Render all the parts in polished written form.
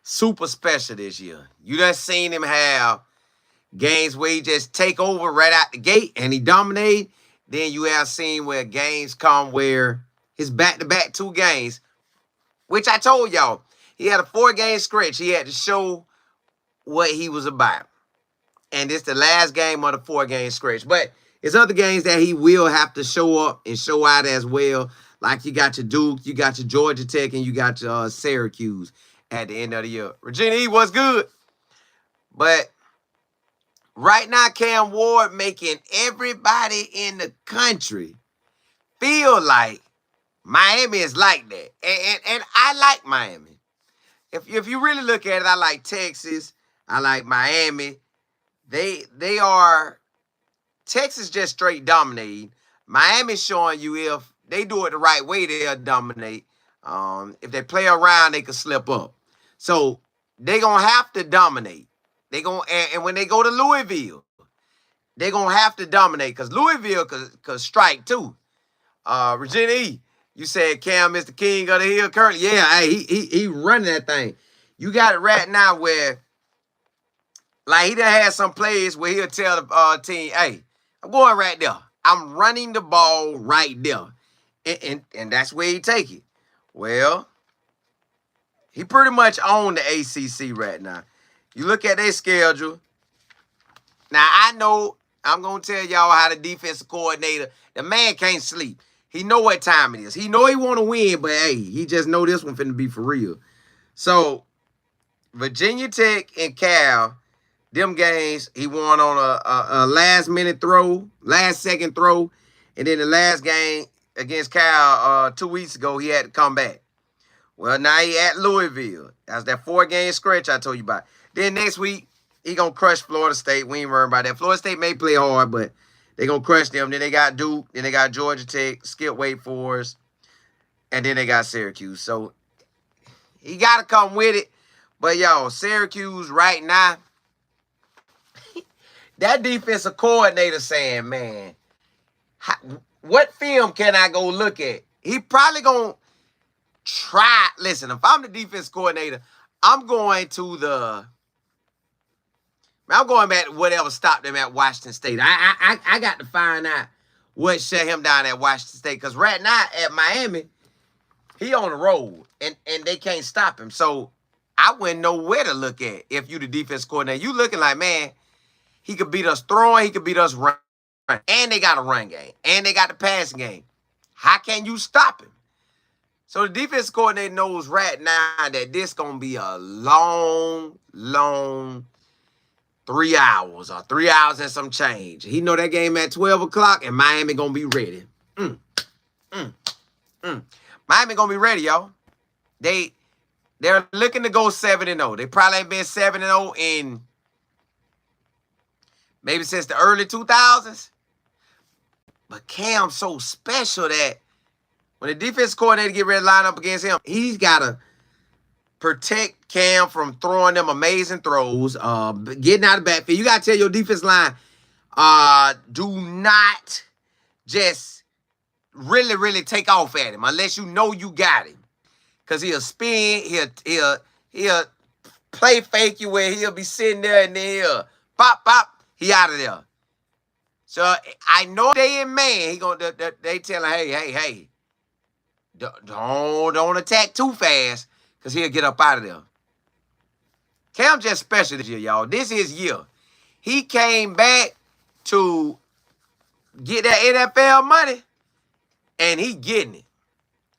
super special this year. You done seen him have games where he just take over right out the gate and he dominate. Then you have seen where games come where his back-to-back 2 games, which I told y'all, he had a 4-game stretch. He had to show what he was about. And it's the last game of the 4-game stretch. But it's other games that he will have to show up and show out as well. Like you got your Duke, you got your Georgia Tech, and you got your Syracuse at the end of the year. Regina E was good. But right now, Cam Ward making everybody in the country feel like Miami is like that. And I like Miami. If you really look at it, I like Texas. I like Miami. They are Texas just straight dominating. Miami's showing you if they do it the right way, they'll dominate. If they play around, they could slip up. So they're gonna have to dominate. And when they go to Louisville, they're gonna have to dominate because Louisville could strike too. Regina E, you said Cam is the king of the hill currently. Yeah, hey, he running that thing. You got it right now where, like, he done had some plays where he'll tell the team, hey, I'm going right there. I'm running the ball right there. And that's where he take it. Well, he pretty much owned the ACC right now. You look at their schedule. Now, I know I'm going to tell y'all how the defensive coordinator, the man can't sleep. He know what time it is. He know he want to win, but, hey, he just know this one finna be for real. So, Virginia Tech and Cal, them games, he won on a last-minute throw, last-second throw, and then the last game against Cal 2 weeks ago, he had to come back. Well, now he at Louisville. That's that 4-game stretch I told you about. Then next week, he going to crush Florida State. We ain't worried about that. Florida State may play hard, but they going to crush them. Then they got Duke. Then they got Georgia Tech, Skip Wake Forest, and then they got Syracuse. So he got to come with it. But, yo, Syracuse right now, that defensive coordinator saying, man, what film can I go look at? He probably going to try. Listen, if I'm the defense coordinator, I'm going back to whatever stopped him at Washington State. I got to find out what shut him down at Washington State. Because right now at Miami, he on the road. And they can't stop him. So I wouldn't know where to look at if you the defense coordinator. You looking like, man, he could beat us throwing. He could beat us running. And they got a run game. And they got the passing game. How can you stop him? So the defense coordinator knows right now that this going to be a long 3 hours or 3 hours and some change. He know that game at 12 o'clock and Miami going to be ready. Miami going to be ready, y'all. They're looking to go 7-0. They probably ain't been 7-0 in maybe since the early 2000s. But Cam's so special that when the defense coordinator get ready to line up against him, he's got to protect Cam from throwing them amazing throws, getting out of the backfield. You got to tell your defense line, do not just really take off at him unless you know you got him. Because he'll spin, he'll play fake you where he'll be sitting there and then he'll pop, he out of there. So I know they in man, they tell him, hey, don't attack too fast because he'll get up out of there. Cam just special this year, y'all. This is his year. He came back to get that NFL money, and he getting it.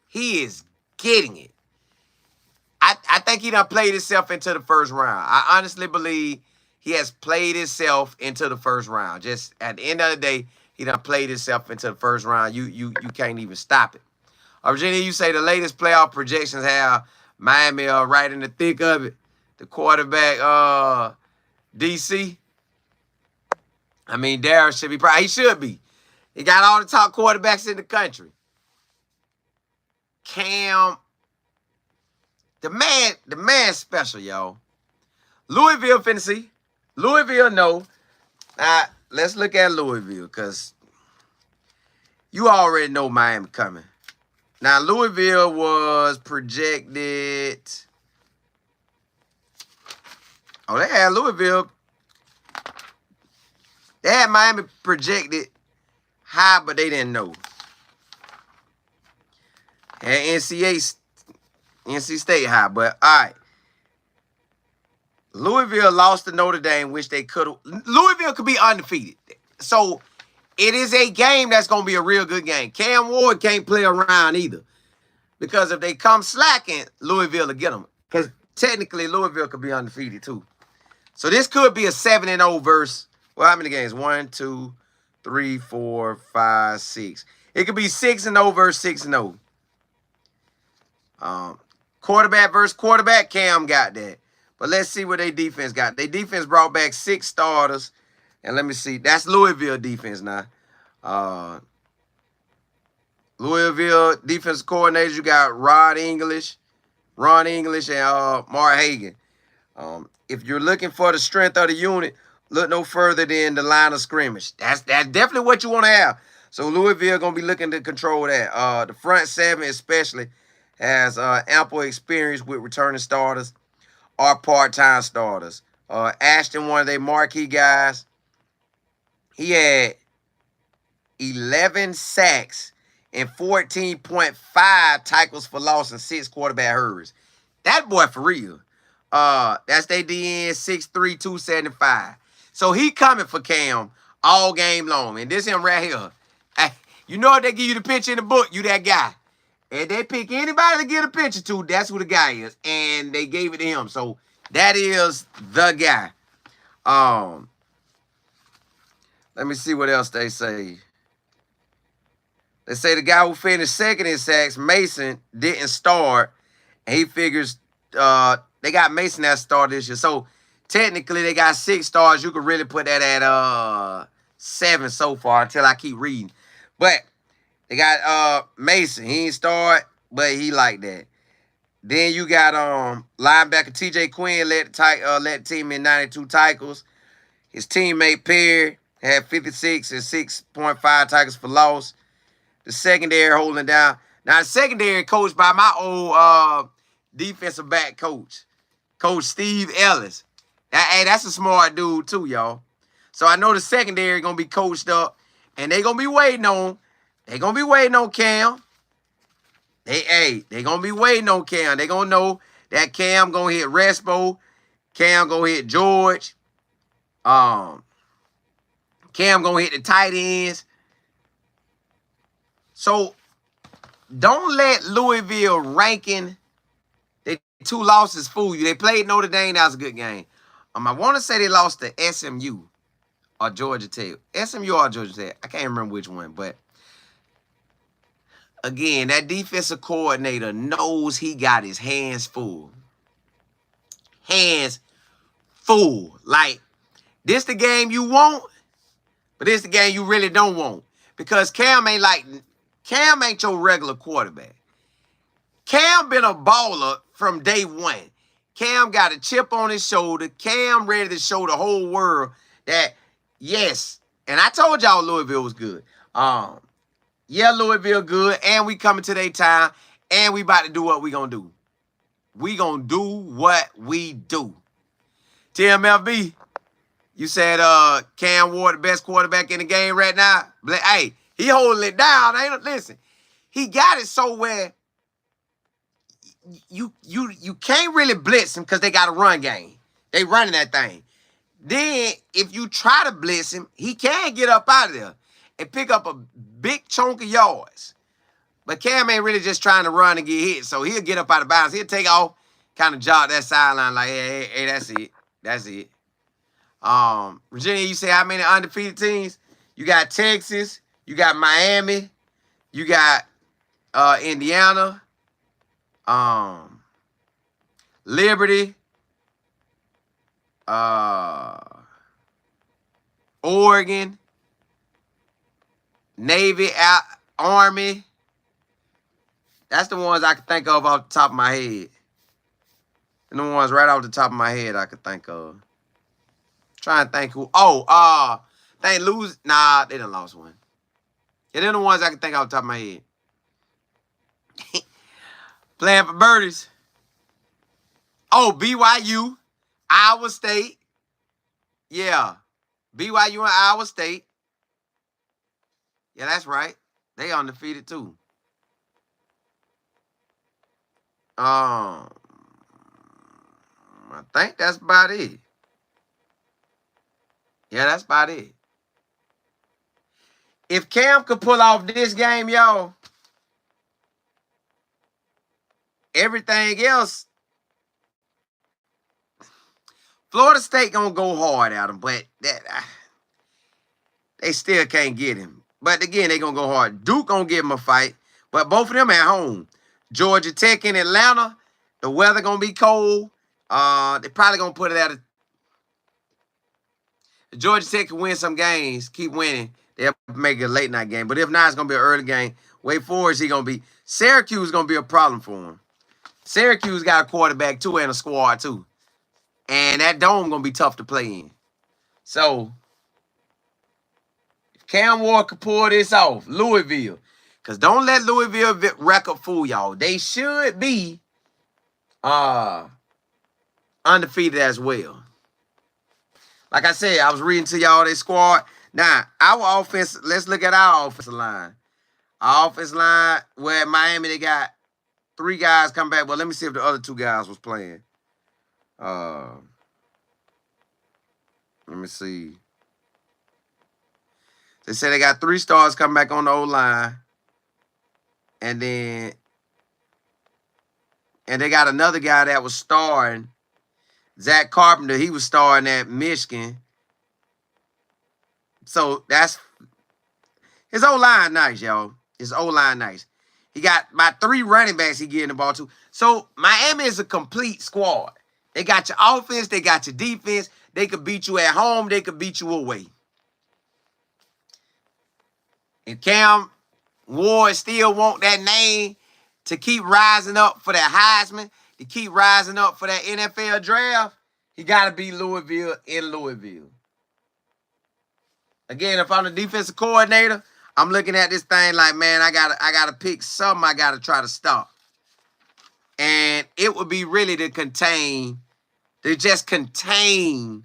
He is getting it. I think he done played himself into the first round. I honestly believe he has played himself into the first round. Just at the end of the day, he done played himself into the first round. You can't even stop it. Virginia, you say the latest playoff projections have Miami right in the thick of it. The quarterback, DC. I mean, Darryl should be proud. He should be. He got all the top quarterbacks in the country. Cam, the man's special, y'all. Louisville, Tennessee. Louisville, no. Let's look at Louisville, because you already know Miami coming. Now, Louisville was projected Oh, they had Louisville. They had Miami projected high, but they didn't know. Had NC State high, but all right. Louisville lost to Notre Dame, which they could have. Louisville could be undefeated. So it is a game that's going to be a real good game. Cam Ward can't play around either. Because if they come slacking, Louisville will get them. Because technically, Louisville could be undefeated too. So this could be a 7-0 versus, well, how many games? 1, 2, 3, 4, 5, 6. It could be 6-0 versus 6-0. Quarterback versus quarterback, Cam got that. But let's see what their defense got. Their defense brought back 6 starters. And let me see. That's Louisville defense now. Louisville defensive coordinators, you got Ron English, and Mark Hagan. If you're looking for the strength of the unit, look no further than the line of scrimmage. That's definitely what you want to have. So Louisville going to be looking to control that. The front seven especially has ample experience with returning starters or part-time starters. Ashton, one of their marquee guys, he had 11 sacks and 14.5 tackles for loss and 6 quarterback hurries. That boy for real. That's their DN, 6'3", 275. So he coming for Cam all game long. And this him right here. Hey, you know if they give you the picture in the book, you that guy. And they pick anybody to get a picture to, that's who the guy is. And they gave it to him. So that is the guy. Let me see what else they say. They say the guy who finished second in sacks, Mason, didn't start. And he figures they got Mason that started this year. So technically they got 6 stars. You could really put that at 7 so far until I keep reading. But they got Mason. He ain't start, but he like that. Then you got linebacker TJ Quinn led the team in 92 tackles. His teammate Perry had 56 and 6.5 tackles for loss. The secondary holding down. Now, the secondary coached by my old defensive back coach, Coach Steve Ellis. Hey, that's a smart dude too, y'all. So I know the secondary going to be coached up, and they going to be waiting on Cam. They going to be waiting on Cam. They going to know that Cam going to hit Respo. Cam going to hit George. Cam going to hit the tight ends. So don't let Louisville ranking the 2 losses fool you. They played Notre Dame. That was a good game. I want to say they lost to SMU or Georgia Tech. SMU or Georgia Tech. I can't remember which one. But, again, that defensive coordinator knows he got his hands full. Hands full. Like, this the game you want, but this the game you really don't want. Because Cam ain't your regular quarterback. Cam been a baller from day one. Cam got a chip on his shoulder. Cam ready to show the whole world that, yes, and I told y'all Louisville was good. Yeah, Louisville good, and we coming to their time, and we about to do what we gonna do. We gonna do what we do. TMFB, you said Cam Ward the best quarterback in the game right now. Hey, he holding it down. Listen, he got it so where you can't really blitz him because they got a run game. They running that thing. Then if you try to blitz him, he can get up out of there and pick up a big chunk of yards. But Cam ain't really just trying to run and get hit, so he'll get up out of bounds. He'll take off, kind of jog that sideline like, hey, that's it. That's it. Virginia, you say how many undefeated teams? You got Texas, you got Miami, you got Indiana, Liberty, Oregon, Navy, Army. That's the ones I can think of off the top of my head. And the ones right off the top of my head I could think of. Trying to think who. Think lose. Nah, they done lost one. Yeah, they're the ones I can think off the top of my head. Playing for birdies. Oh, BYU, Iowa State. Yeah. BYU and Iowa State. Yeah, that's right. They undefeated too. I think that's about it. Yeah, that's about it. If Cam could pull off this game, y'all, everything else, Florida State gonna go hard at him, but they still can't get him. But again, they gonna go hard. Duke gonna give him a fight, but both of them at home. Georgia Tech in Atlanta, the weather gonna be cold. They probably gonna put it at Georgia Tech can win some games, keep winning. They'll make it a late night game. But if not, it's gonna be an early game. Wake Forest, he gonna be Syracuse gonna be a problem for him. Syracuse got a quarterback too and a squad too. And that dome gonna be tough to play in. So if Cam Ward could pull this off, Louisville. Because don't let Louisville record fool y'all. They should be undefeated as well. Like I said, I was reading to y'all their squad. Now, our offense, let's look at our offensive line. Our offensive line, where at Miami, they got 3 guys come back. Well, let me see if the other 2 guys was playing. Let me see. They said they got 3 stars come back on the O-line. And then they got another guy that was starring. Zach Carpenter, he was starring at Michigan. So that's his O-line nice, y'all. His O-line nice. He got about 3 running backs he getting the ball to. So Miami is a complete squad. They got your offense, they got your defense. They could beat you at home, they could beat you away. And Cam Ward still want that name to keep rising up for that Heisman, to keep rising up for that NFL draft. He got to be Louisville in Louisville. Again, if I'm the defensive coordinator, I'm looking at this thing like, man, I gotta pick something I gotta try to stop. And it would be really to just contain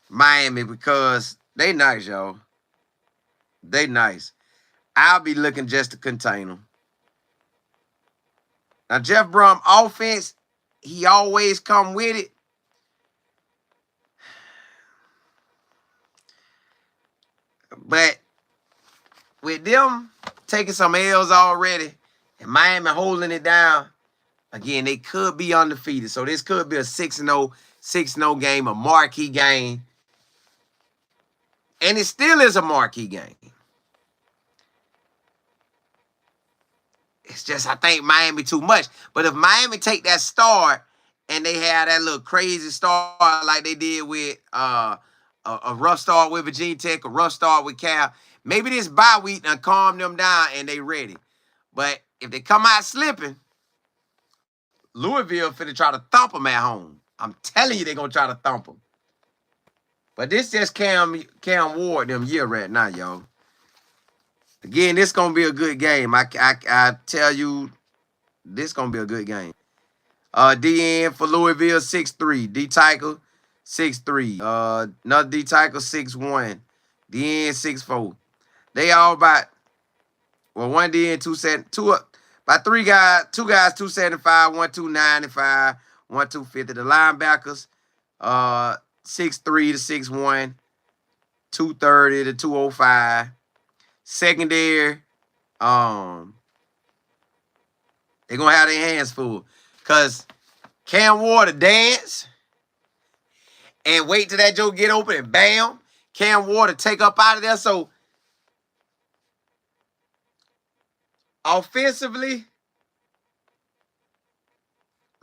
Miami because they nice, y'all. They nice. I'll be looking just to contain them. Now, Jeff Brum offense, he always come with it. But with them taking some L's already and Miami holding it down, again, they could be undefeated. So this could be a 6-0, 6-0 game, a marquee game. And it still is a marquee game. It's just, I think Miami too much. But if Miami take that start and they have that little crazy start like they did with a rough start with Virginia Tech, a rough start with Cal, maybe this bye week done calm them down and they ready. But if they come out slipping, Louisville finna try to thump them at home. I'm telling you, they're going to try to thump them. But this just Cam Ward them year right now, y'all. Again, this going to be a good game. I tell you, this going to be a good game. DN for Louisville, 6'3". D-Tyker, 6'3". Another D-Tyker, 6'1". DN, 6'4". They all about, well, one DN, about 3 guys, 2 guys, 275, 1 295, 1 250. The linebackers, 6'3" to 6'1", 230 to 205. Secondary, they're going to have their hands full. Because Cam Ward to dance and wait till that joke get open and bam, Cam Ward to take up out of there. So, offensively,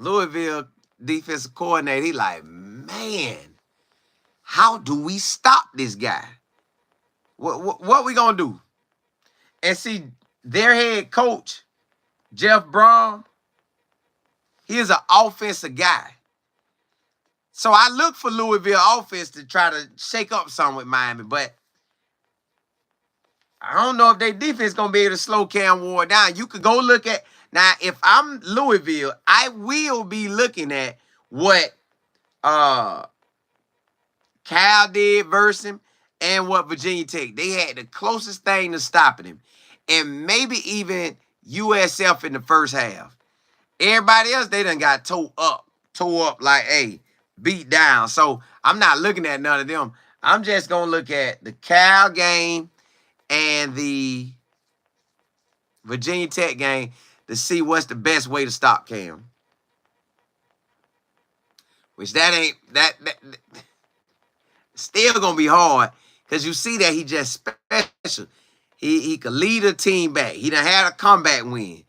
Louisville defensive coordinator, he like, man, how do we stop this guy? What we going to do? And see, their head coach, Jeff Brum, he is an offensive guy. So I look for Louisville offense to try to shake up something with Miami, but I don't know if their defense is going to be able to slow Cam Ward down. You could go look at, now if I'm Louisville, I will be looking at what Cal did versus him and what Virginia Tech. They had the closest thing to stopping him. And maybe even USF in the first half. Everybody else, they done got tore up like, hey, beat down. So I'm not looking at none of them. I'm just going to look at the Cal game and the Virginia Tech game to see what's the best way to stop Cam. Which that ain't, that still going to be hard because you see that he just special. He could lead a team back. He done had a comeback win.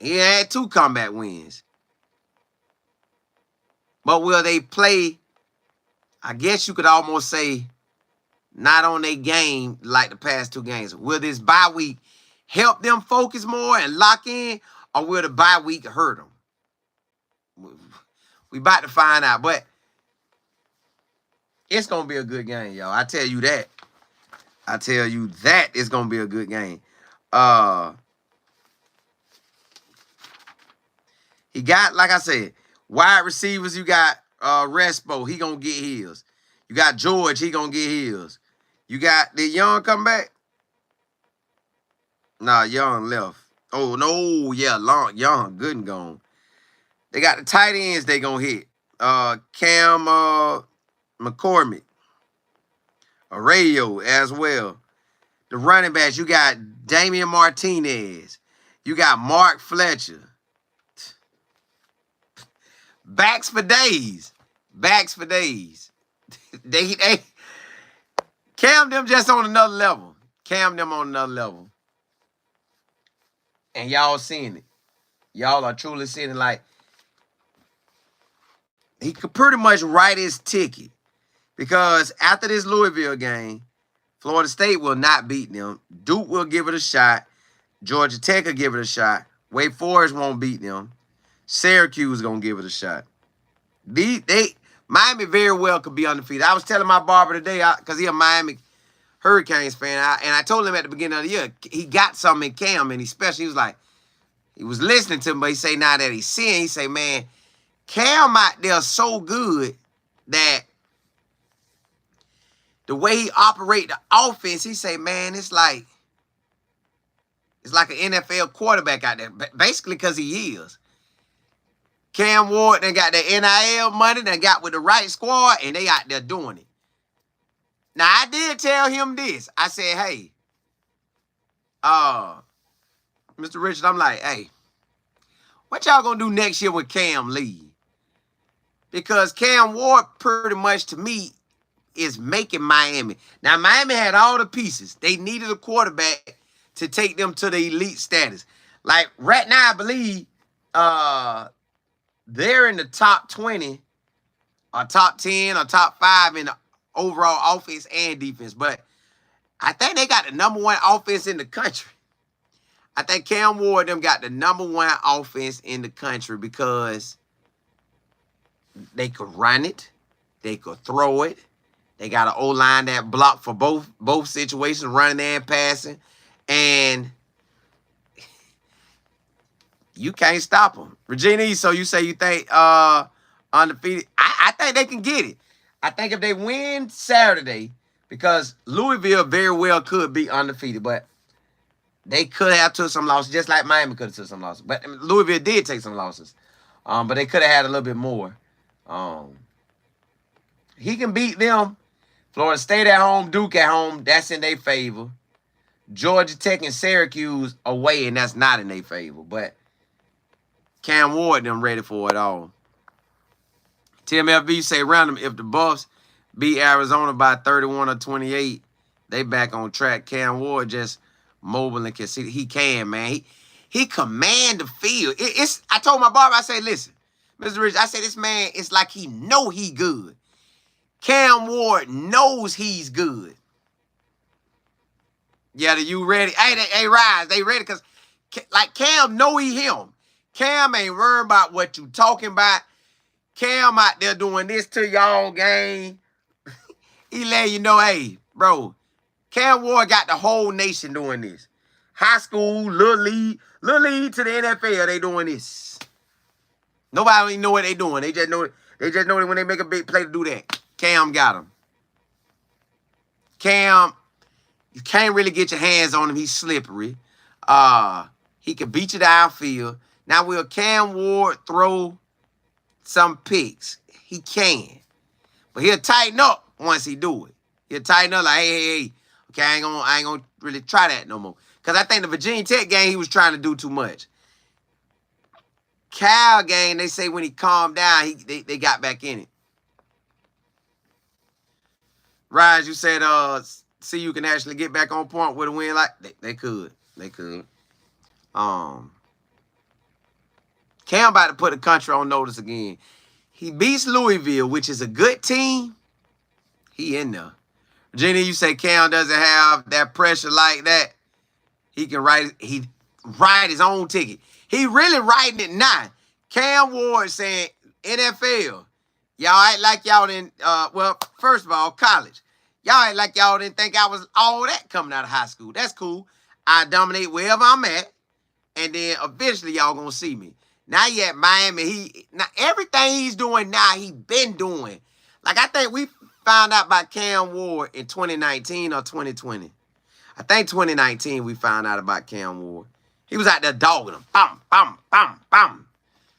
He had 2 comeback wins. But will they play, I guess you could almost say, not on their game like the past 2 games? Will this bye week help them focus more and lock in, or will the bye week hurt them? We about to find out, but it's going to be a good game, y'all. I tell you that. I tell you that it's going to be a good game. He got, like I said, wide receivers. You got Respo. He going to get his. You got George. He going to get his. You got the Young come back? Nah, Young left. Oh, no. Yeah, Young. Good and gone. They got the tight ends they going to hit. Cam McCormick. Arroyo as well. The running backs, you got Damian Martinez. You got Mark Fletcher. Backs for days. Backs for days. they Cam them just on another level. Cam them on another level. And y'all seeing it. Y'all are truly seeing it. Like, he could pretty much write his ticket. Because after this Louisville game, Florida State will not beat them. Duke will give it a shot. Georgia Tech will give it a shot. Wake Forest won't beat them. Syracuse is going to give it a shot. Miami very well could be undefeated. I was telling my barber today, because he's a Miami Hurricanes fan, and I told him at the beginning of the year, he got something in Cam, and especially he was like, he was listening to him, but he say now that he's seeing, he say, man, Cam out there so good that the way he operate the offense, he say, man, it's like an NFL quarterback out there, basically because he is. Cam Ward, they got the NIL money, they got with the right squad, and they out there doing it. Now, I did tell him this. I said, hey, Mr. Richard, I'm like, hey, what y'all gonna do next year with Cam leave? Because Cam Ward, pretty much to me, is making Miami. Now, Miami had all the pieces. They needed a quarterback to take them to the elite status. Like, right now, I believe they're in the top 20 or top 10 or top 5 in the overall offense and defense. But I think they got the #1 offense in the country. I think Cam Ward them got the #1 offense in the country because they could run it. They could throw it. They got an O-line that block for both situations, running and passing. And you can't stop them. Regina, so you say you think undefeated. I think they can get it. I think if they win Saturday, because Louisville very well could be undefeated, but they could have took some losses, just like Miami could have took some losses. But Louisville did take some losses. But they could have had a little bit more. He can beat them. Florida State at home, Duke at home, that's in their favor. Georgia Tech and Syracuse away, and that's not in their favor. But Cam Ward them ready for it all. Tim FB say random, if the Buffs beat Arizona by 31 or 28, they back on track. Cam Ward just mobile and can see he can, man. He command the field. I told my barber, I said, listen, Mr. Rich, I said, this man, it's like he know he good. Cam Ward knows he's good. Yeah, you ready? Hey, Rise, they ready? Because, like, Cam know he him. Cam ain't worried about what you talking about. Cam out there doing this to y'all game. He let you know, hey, bro, Cam Ward got the whole nation doing this. High school, little league to the NFL, they doing this. Nobody don't even know what they doing. They just know that when they make a big play to do that. Cam got him. Cam, you can't really get your hands on him. He's slippery. He can beat you downfield. Now, will Cam Ward throw some picks? He can. But he'll tighten up once he do it. He'll tighten up like, hey. Okay, I ain't gonna really try that no more. Because I think the Virginia Tech game, he was trying to do too much. Cal game, they say when he calmed down, they got back in it. Raj, you said, see you can actually get back on point with a win like they could. They could. Cam about to put the country on notice again. He beats Louisville, which is a good team. He in there. Virginia, you say Cam doesn't have that pressure like that. He can write his own ticket. He really writing it now. Cam Ward saying, NFL, y'all act like y'all didn't, well, first of all, college. Y'all act like y'all didn't think I was all that coming out of high school. That's cool. I dominate wherever I'm at. And then eventually y'all gonna see me. Now he at Miami. Now everything he's doing now, he been doing. Like I think we found out about Cam Ward in 2019 or 2020. I think 2019 we found out about Cam Ward. He was out there dogging him. Bam, bam, bam, bam.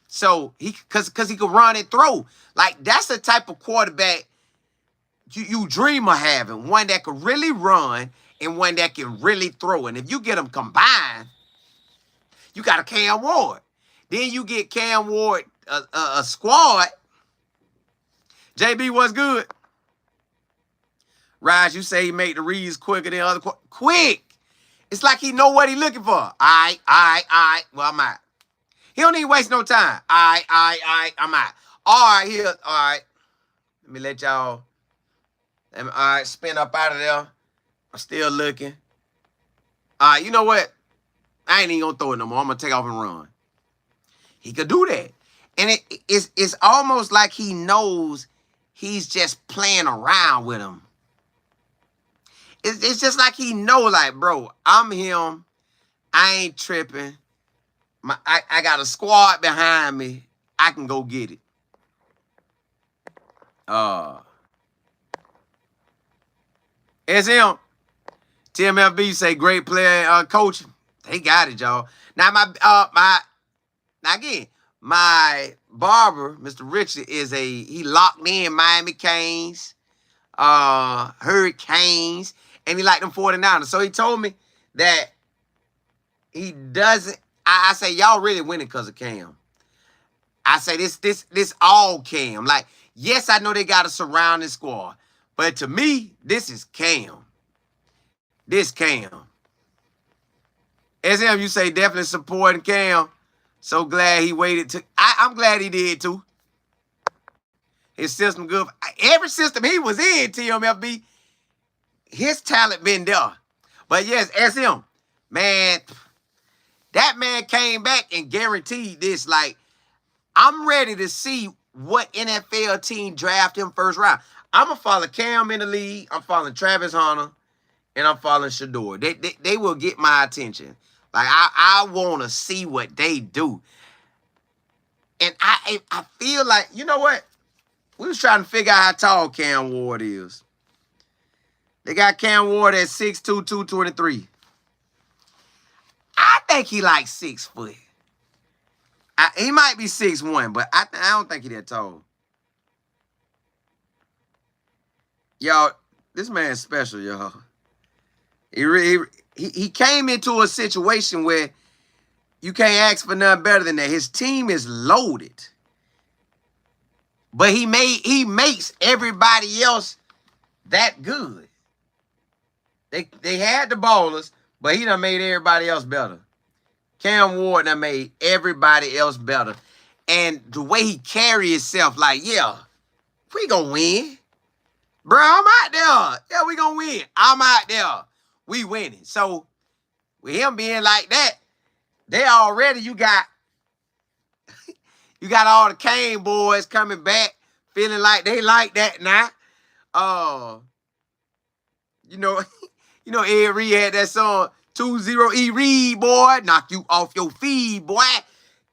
So cause he could run and throw. Like that's the type of quarterback you dream of having. One that could really run and one that can really throw. And if you get them combined, you got a Cam Ward. Then you get Cam Ward a squad. JB, what's good? Raj, you say he make the reads quicker than other quick. It's like he know what he looking for. All right. Well, I'm out. He don't even waste no time. All right, I'm out. All right, here. All right. Let me let y'all. All right, spin up out of there. I'm still looking. All right, you know what? I ain't even gonna throw it no more. I'm gonna take off and run. He could do that. And it's almost like he knows he's just playing around with him. It's just like he know, like, bro, I'm him. I ain't tripping. I got a squad behind me. I can go get it. SM. TMFB say great player, coach. They got it, y'all. Now my barber, Mr. Richard, he locked in Miami Canes, Hurricanes, and he liked them 49ers. So he told me that he doesn't. I say y'all really winning because of Cam. I say this all Cam. Like, yes, I know they got a surrounding squad, but to me, this is Cam. This Cam. SM, you say definitely supporting Cam. So glad he waited I'm glad he did too. His system good. Every system he was in, TMFB, his talent been there. But yes, SM, man, that man came back and guaranteed this. Like, I'm ready to see what NFL team draft him first round. I'm going to follow Cam in the league. I'm following Travis Hunter. And I'm following Shador. They will get my attention. Like, I want to see what they do. And I feel like, you know what? We was trying to figure out how tall Cam Ward is. They got Cam Ward at 6'2", 223. I think he like 6 foot. He might be 6'1", but I don't think he that tall. Y'all, this man's special, y'all. He came into a situation where you can't ask for nothing better than that. His team is loaded. But he makes everybody else that good. They had the ballers, but he done made everybody else better. Cam Ward done made everybody else better. And the way he carry himself, like, yeah, we gonna win. Bro, I'm out there. Yeah, we gonna win. I'm out there. We winning. So, with him being like that, they already, you got all the Kane boys coming back, feeling like they like that now. You know, Ed Reed had that song, 2-0 E Reed, boy, knock you off your feed, boy.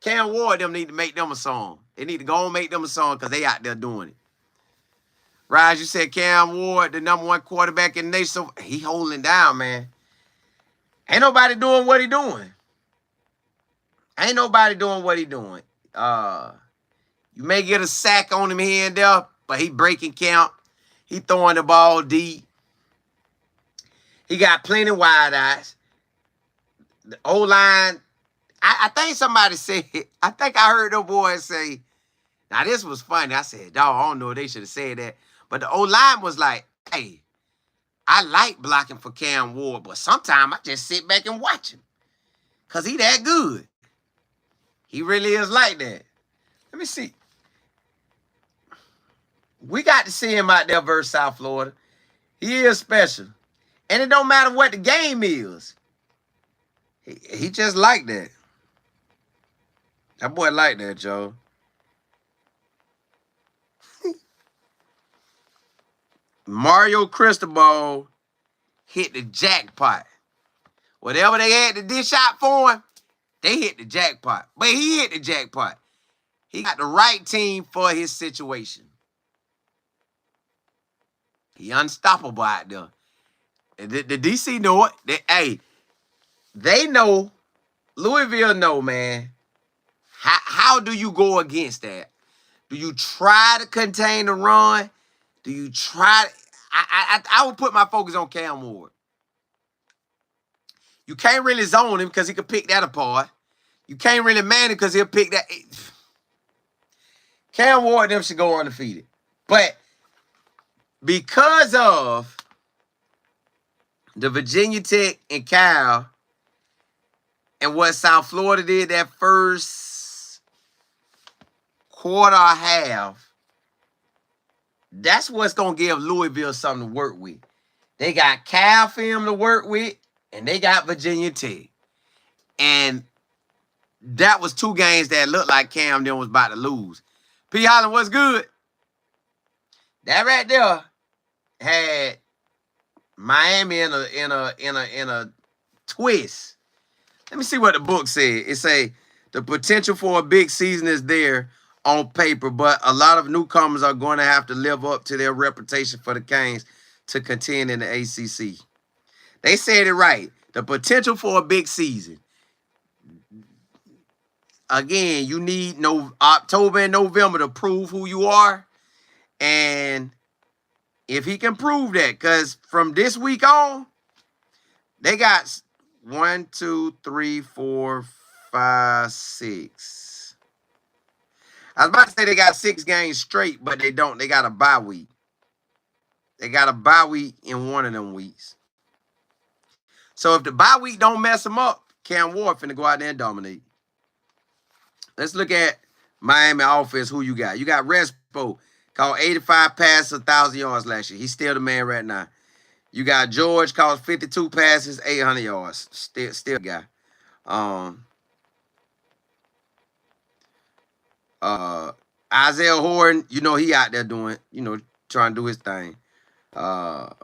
Cam Ward them need to make them a song. They need to go and make them a song because they out there doing it. Raj, you said Cam Ward, the #1 quarterback in the nation. So he holding down, man. Ain't nobody doing what he doing. Ain't nobody doing what he doing. You may get a sack on him here and there, but he breaking count. He throwing the ball deep. He got plenty wide eyes. The O-line, I think somebody said, I think I heard the boys say, now this was funny. I said, dog, I don't know if they should have said that. But the O-line was like, hey, I like blocking for Cam Ward, but sometimes I just sit back and watch him. Because he that good. He really is like that. Let me see. We got to see him out there versus South Florida. He is special. And it don't matter what the game is. He just like that. That boy like that, Joe. Mario Cristobal hit the jackpot. Whatever they had to dish out for him, they hit the jackpot. But he hit the jackpot. He got the right team for his situation. He unstoppable out there. The DC know it. They know. Louisville know, man. How do you go against that? Do you try to contain the run? Do you try? I would put my focus on Cam Ward. You can't really zone him because he can pick that apart. You can't really man him because he'll pick that. Cam Ward them should go undefeated. But because of the Virginia Tech and Cal and what South Florida did that first quarter or half, that's what's going to give Louisville something to work with. They got Cal film to work with, and they got Virginia Tech. And that was two games that looked like Cam then was about to lose. P. Holland, what's good? That right there had Miami in a twist. Let me see what the book said. It say the potential for a big season is there on paper, but a lot of newcomers are going to have to live up to their reputation for the Canes to contend in the ACC. They said it right. The potential for a big season. Again, you need October and November to prove who you are. And if he can prove that, because from this week on, they got 1, 2, 3, 4, 5, 6. I was about to say they got 6 games straight, but they don't. They got a bye week. They got a bye week in one of them weeks. So if the bye week don't mess them up, Cam Ward finna go out there and dominate. Let's look at Miami offense. Who you got? You got Respo, caught 85 passes, 1,000 yards last year. He's still the man right now. You got George, caught 52 passes, 800 yards. Still guy. Isaiah Horton, he out there doing, trying to do his thing. The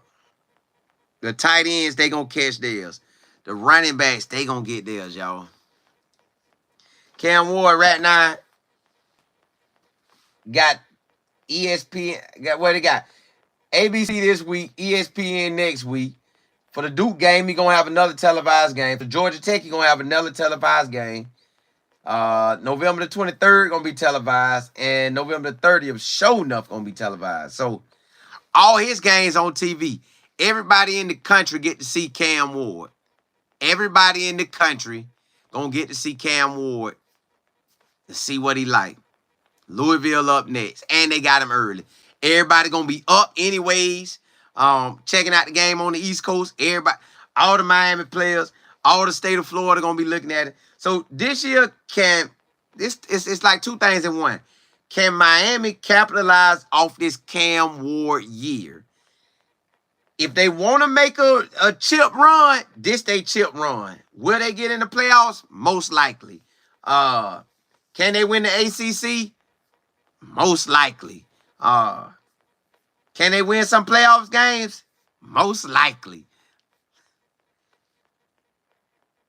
tight ends, they gonna catch theirs. The running backs, they gonna get theirs, y'all. Cam Ward right now got ESPN. Got what he got? ABC this week, ESPN next week. For the Duke game, he gonna have another televised game. For Georgia Tech, he gonna have another televised game. November the 23rd gonna be televised, and November the 30th, sure enough, gonna be televised. So all his games on TV. Everybody in the country get to see Cam Ward. Everybody in the country gonna get to see Cam Ward to see what he like. Louisville up next, and they got him early. Everybody gonna be up anyways. Checking out the game on the East Coast. Everybody, all the Miami players, all the state of Florida gonna be looking at it. So this year, it's like two things in one. Can Miami capitalize off this Cam Ward year? If they want to make a chip run, this they chip run. Will they get in the playoffs? Most likely. Can they win the ACC? Most likely. Can they win some playoffs games? Most likely.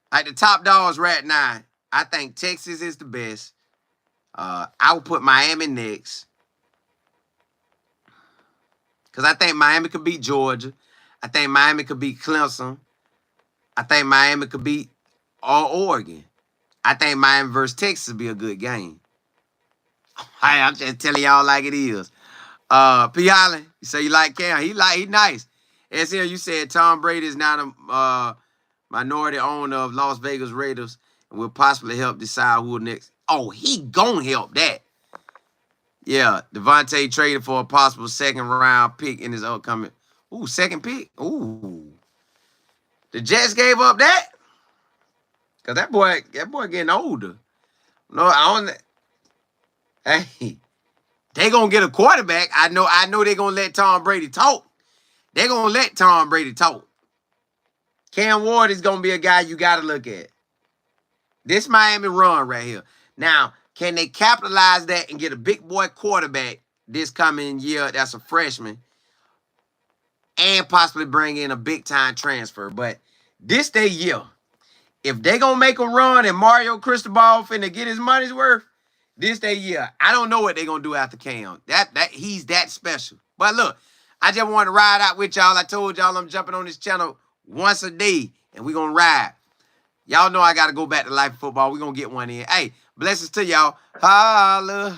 Like the top dogs right now, I think Texas is the best. I would put Miami next. Because I think Miami could beat Georgia. I think Miami could beat Clemson. I think Miami could beat Oregon. I think Miami versus Texas would be a good game. Hey, I'm just telling y'all like it is. P. Allen, you say you like Cam. He nice. SL, you said Tom Brady is now the minority owner of Las Vegas Raiders and will possibly help decide who next. Oh, he gonna help that. Yeah, Devontae traded for a possible second-round pick in his upcoming. Ooh, second pick. Ooh. The Jets gave up that? Because that boy getting older. No, I don't. Hey, they gonna get a quarterback. I know they're gonna let Tom Brady talk. They're gonna let Tom Brady talk. Cam Ward is gonna be a guy you gotta look at. This Miami run right here. Now, can they capitalize that and get a big boy quarterback this coming year that's a freshman and possibly bring in a big-time transfer? But this day year, if they going to make a run and Mario Cristobal finna get his money's worth, this day year, I don't know what they're going to do after Cam. He's that special. But look, I just want to ride out with y'all. I told y'all I'm jumping on this channel once a day, and we're going to ride. Y'all know I got to go back to life of football. We're going to get one in. Hey, blessings to y'all. Holla, holla.